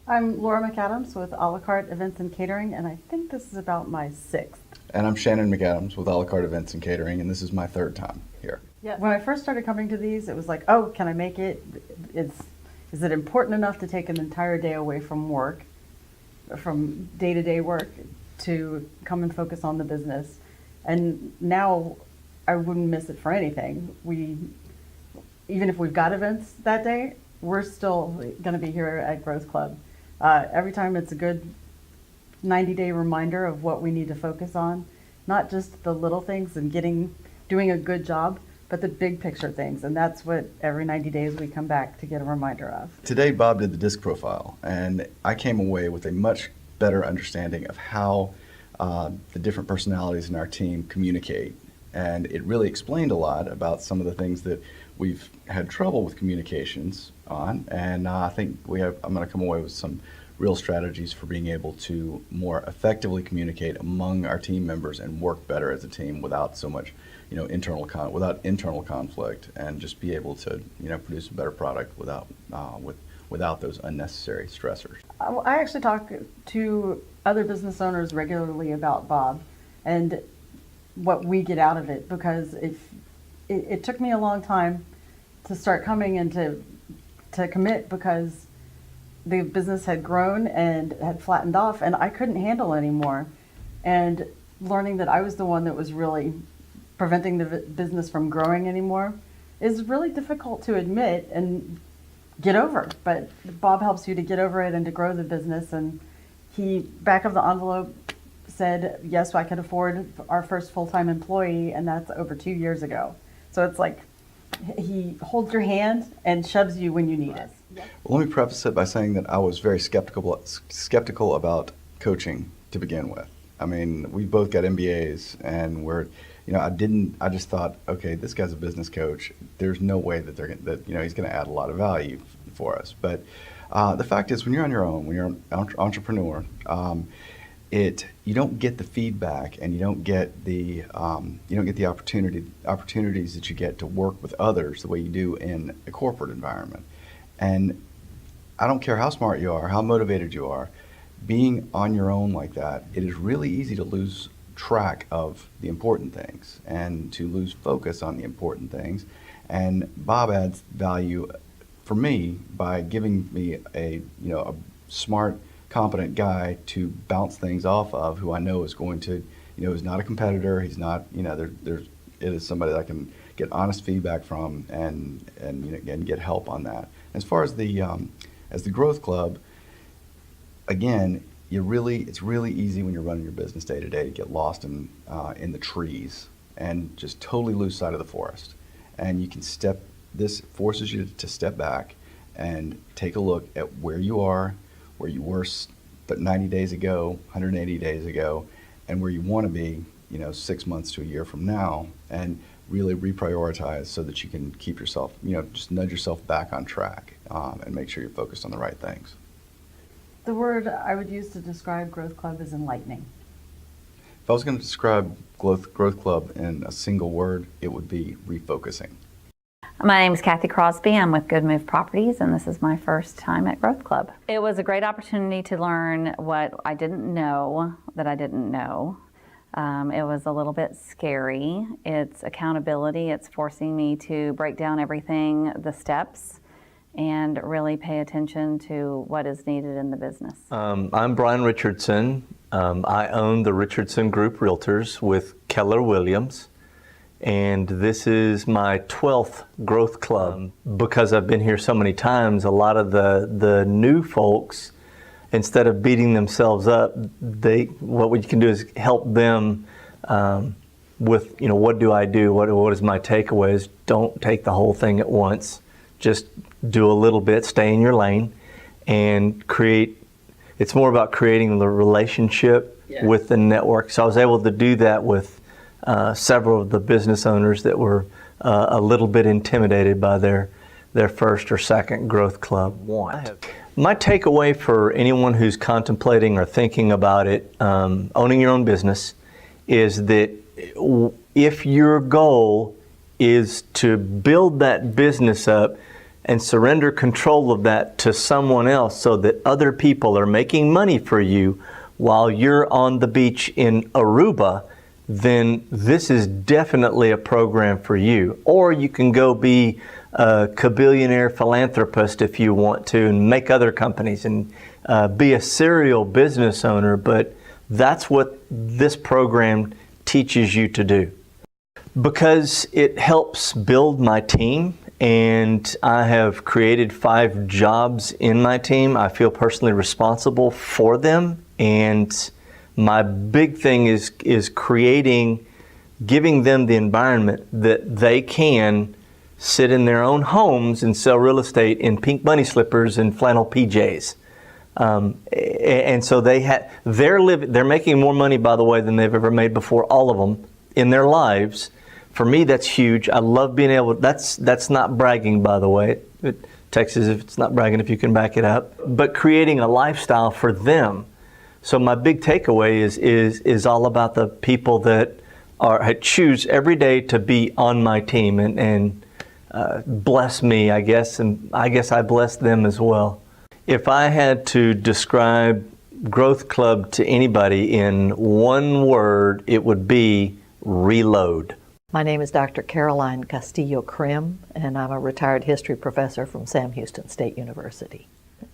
I'm Laura McAdams with A La Carte Events and Catering, and I think this is about my 6th. And I'm Shannon McAdams with A La Carte Events and Catering, and this is my 3rd time here. Yeah. When I first started coming to these, it was like, oh, can I make it? Is it important enough to take an entire day away from work, from day-to-day work, to come and focus on the business? And now I wouldn't miss it for anything. Even if we've got events that day, we're still going to be here at GrowthCLUB. Every time it's a good 90-day reminder of what we need to focus on, not just the little things and doing a good job, but the big picture things. And that's what every 90 days we come back to get a reminder of. Today, Bob did the disc profile, and I came away with a much better understanding of how the different personalities in our team communicate. And it really explained a lot about some of the things that we've had trouble with communications on. And I think I'm going to come away with some real strategies for being able to more effectively communicate among our team members and work better as a team without so much, internal conflict, and just be able to, produce a better product without those unnecessary stressors. I actually talk to other business owners regularly about Bob and what we get out of it, because it took me a long time to start coming and to commit, because the business had grown and had flattened off and I couldn't handle anymore. And learning that I was the one that was really preventing the business from growing anymore is really difficult to admit and get over. But Bob helps you to get over it and to grow the business. And he, back of the envelope, said, yes, I could afford our first full-time employee, and that's over 2 years ago. So it's like he holds your hand and shoves you when you need it. Well, let me preface it by saying that I was very skeptical about coaching to begin with. I mean, we both got MBAs, and I just thought, okay, this guy's a business coach. There's no way that he's going to add a lot of value for us. But the fact is, when you're on your own, when you're an entrepreneur, you don't get the feedback, and you don't get the opportunities that you get to work with others the way you do in a corporate environment. And I don't care how smart you are, how motivated you are, being on your own like that, it is really easy to lose track of the important things and to lose focus on the important things. And Bob adds value for me by giving me a smart, competent guy to bounce things off of, who I know is going to, is not a competitor. He's not, it is somebody that I can get honest feedback from and get help on that. As far as the Growth Club, again, it's really easy when you're running your business day to day to get lost in the trees and just totally lose sight of the forest. And this forces you to step back and take a look at where you are, where you were 90 days ago, 180 days ago, and where you want to be, 6 months to a year from now, and really reprioritize so that you can keep yourself, just nudge yourself back on track and make sure you're focused on the right things. The word I would use to describe GrowthCLUB is enlightening. If I was going to describe GrowthCLUB in a single word, it would be refocusing. My name is Kathy Crosby. I'm with Good Move Properties, and this is my first time at GrowthCLUB. It was a great opportunity to learn what I didn't know that I didn't know. It was a little bit scary. It's accountability. It's forcing me to break down everything, the steps, and really pay attention to what is needed in the business. I'm Brian Richardson. I own the Richardson Group Realtors with Keller Williams, and this is my 12th GrowthCLUB. Because I've been here so many times, a lot of the new folks, instead of beating themselves up, what we can do is help them with, what do I do? What is my takeaways? Don't take the whole thing at once. Just do a little bit, stay in your lane, and create. It's more about creating the relationship with the network. So I was able to do that with several of the business owners that were a little bit intimidated by their first or second GrowthCLUB. My takeaway for anyone who's contemplating or thinking about it, owning your own business, is that if your goal is to build that business up and surrender control of that to someone else so that other people are making money for you while you're on the beach in Aruba, then this is definitely a program for you. Or you can go be a kabillionaire philanthropist if you want to and make other companies and be a serial business owner, but that's what this program teaches you to do. Because it helps build my team, and I have created 5 jobs in my team. I feel personally responsible for them, and my big thing is giving them the environment that they can sit in their own homes and sell real estate in pink bunny slippers and flannel PJs. And so they're making more money, by the way, than they've ever made before, all of them, in their lives. For me, that's huge. I love being able, that's not bragging, by the way. Texas, if it's not bragging, if you can back it up. But creating a lifestyle for them. So my big takeaway is all about the people that choose every day to be on my team and bless me, I guess, and I guess I bless them as well. If I had to describe Growth Club to anybody in one word, it would be reload. My name is Dr. Caroline Castillo Krim, and I'm a retired history professor from Sam Houston State University.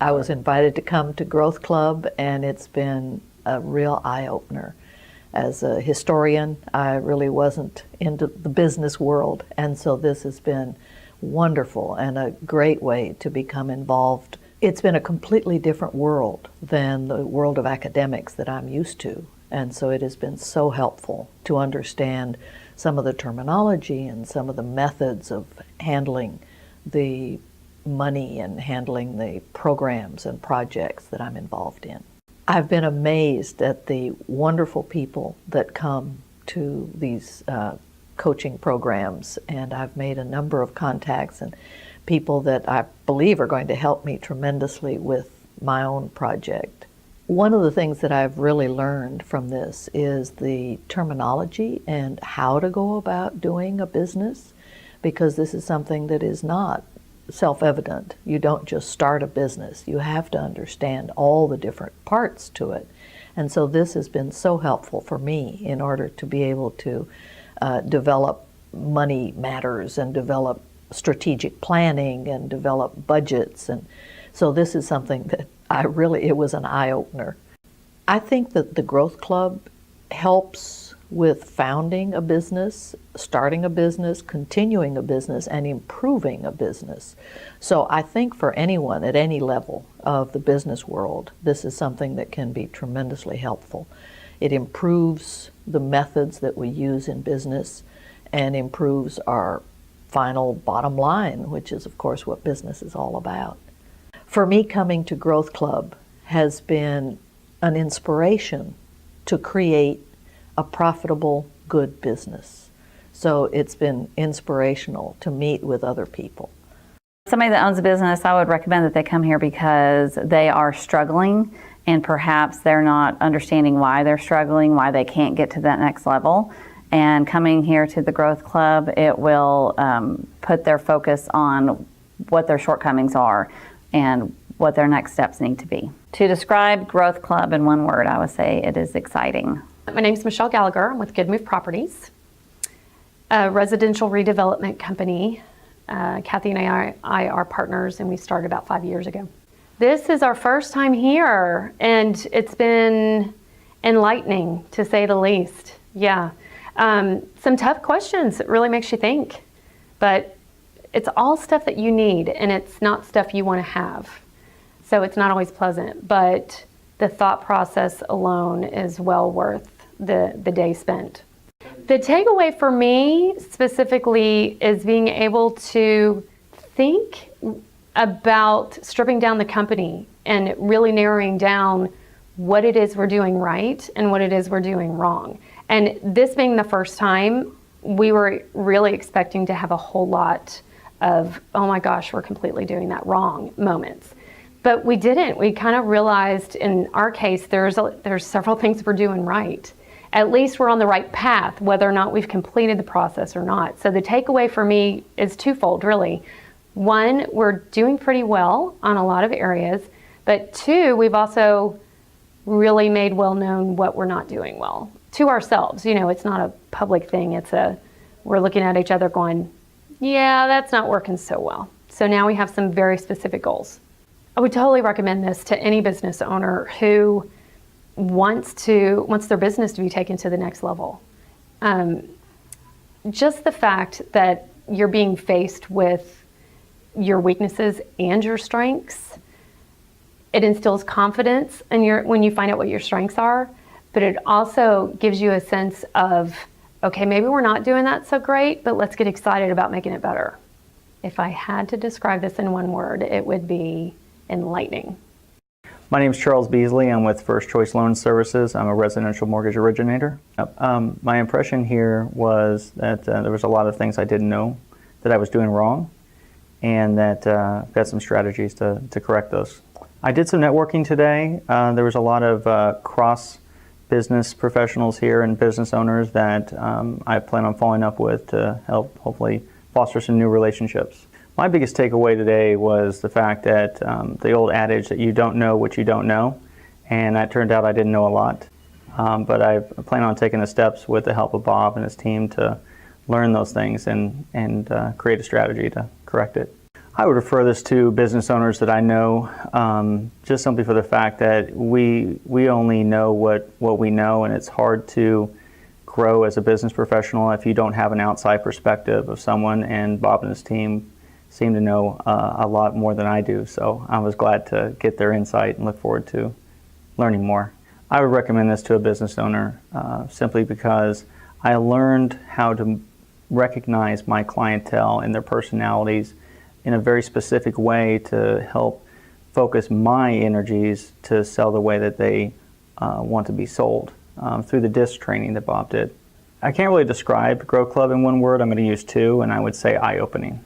I was invited to come to Growth Club, and it's been a real eye-opener. As a historian, I really wasn't into the business world, and so this has been wonderful and a great way to become involved. It's been a completely different world than the world of academics that I'm used to, and so it has been so helpful to understand some of the terminology and some of the methods of handling the money and handling the programs and projects that I'm involved in. I've been amazed at the wonderful people that come to these coaching programs, and I've made a number of contacts and people that I believe are going to help me tremendously with my own project. One of the things that I've really learned from this is the terminology and how to go about doing a business, because this is something that is not self-evident. You don't just start a business. You have to understand all the different parts to it. And so this has been so helpful for me in order to be able to develop money matters and develop strategic planning and develop budgets. And so this is something that it was an eye-opener. I think that the Growth Club helps with founding a business, starting a business, continuing a business, and improving a business. So I think for anyone at any level of the business world, this is something that can be tremendously helpful. It improves the methods that we use in business and improves our final bottom line, which is, of course, what business is all about. For me, coming to Growth Club has been an inspiration to create a profitable, good business. So it's been inspirational to meet with other people. Somebody that owns a business, I would recommend that they come here because they are struggling and perhaps they're not understanding why they're struggling, why they can't get to that next level. And coming here to the Growth Club, it will put their focus on what their shortcomings are and what their next steps need to be. To describe Growth Club in one word, I would say it is exciting. My name is Michele Gallagher. I'm with Good Move Properties, a residential redevelopment company. Kathy and I are partners, and we started about 5 years ago. This is our first time here, and it's been enlightening, to say the least. Yeah, some tough questions. It really makes you think, but it's all stuff that you need, and it's not stuff you want to have. So it's not always pleasant, but the thought process alone is well worth the day spent. The takeaway for me specifically is being able to think about stripping down the company and really narrowing down what it is we're doing right and what it is we're doing wrong. And this being the first time, we were really expecting to have a whole lot of, oh my gosh, we're completely doing that wrong moments. But we didn't. We kind of realized in our case, there's several things we're doing right. At least we're on the right path, whether or not we've completed the process or not. So the takeaway for me is twofold, really. One, we're doing pretty well on a lot of areas, but two, we've also really made well known what we're not doing well to ourselves. You know, it's not a public thing. We're looking at each other going, yeah, that's not working so well. So now we have some very specific goals. I would totally recommend this to any business owner who wants their business to be taken to the next level. Just the fact that you're being faced with your weaknesses and your strengths, it instills confidence when you find out what your strengths are, but it also gives you a sense of, okay, maybe we're not doing that so great, but let's get excited about making it better. If I had to describe this in one word, it would be enlightening. My name is Charles Beasley. I'm with First Choice Loan Services. I'm a residential mortgage originator. My impression here was that there was a lot of things I didn't know that I was doing wrong, and that I've got some strategies to correct those. I did some networking today. There was a lot of cross-business professionals here and business owners that I plan on following up with to help hopefully foster some new relationships. My biggest takeaway today was the fact that the old adage that you don't know what you don't know, and that turned out I didn't know a lot. But I plan on taking the steps with the help of Bob and his team to learn those things and create a strategy to correct it. I would refer this to business owners that I know, just simply for the fact that we only know what we know, and it's hard to grow as a business professional if you don't have an outside perspective of someone, and Bob and his team seem to know a lot more than I do, so I was glad to get their insight and look forward to learning more. I would recommend this to a business owner simply because I learned how to recognize my clientele and their personalities in a very specific way to help focus my energies to sell the way that they want to be sold through the DISC training that Bob did. I can't really describe GrowthCLUB in one word. I'm going to use two, and I would say eye-opening.